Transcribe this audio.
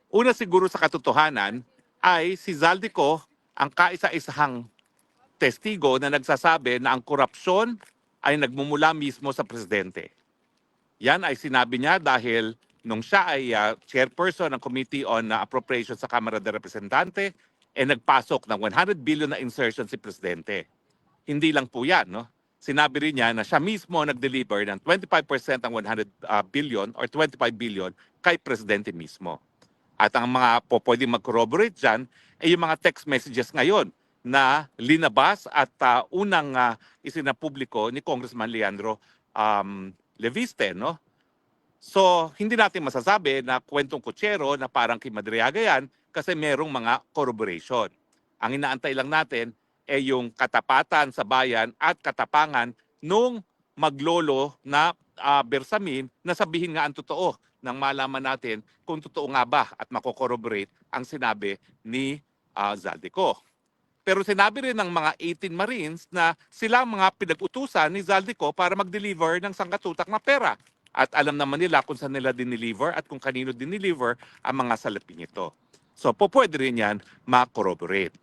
Una siguro sa katotohanan ay si Zaldico ang kaisa-isahang testigo na nagsasabi na ang korupsyon ay nagmumula mismo sa presidente. Yan ay sinabi niya dahil nung siya ay chairperson ng Committee on Appropriations sa Kamara de Representante, nagpasok ng 100 billion na insertion si presidente. Hindi lang po yan, no? Sinabi rin niya na siya mismo nag-deliver ng 25% ng 100 billion or 25 billion kay presidente mismo. At ang mga pwedeng mag-corroborate dyan ay yung mga text messages ngayon na linabas at unang isinapubliko ni Congressman Leandro Leviste. No? So, hindi natin masasabi na kwentong kutsero na parang kay Madriaga yan kasi merong mga corroboration. Ang inaantay lang natin ay yung katapatan sa bayan at katapangan nung maglolo na Bersamin na sabihin nga ang totoo nang malaman natin kung totoo nga ba at mako-corroborate ang sinabi ni Zaldico. Pero sinabi rin ng mga 18 Marines na sila ang mga pinag-utusan ni Zaldico para mag-deliver ng sangkatutak na pera. At alam naman nila kung saan nila dineliver at kung kanino dineliver ang mga salaping ito. So, pwede rin yan ma-corroborate.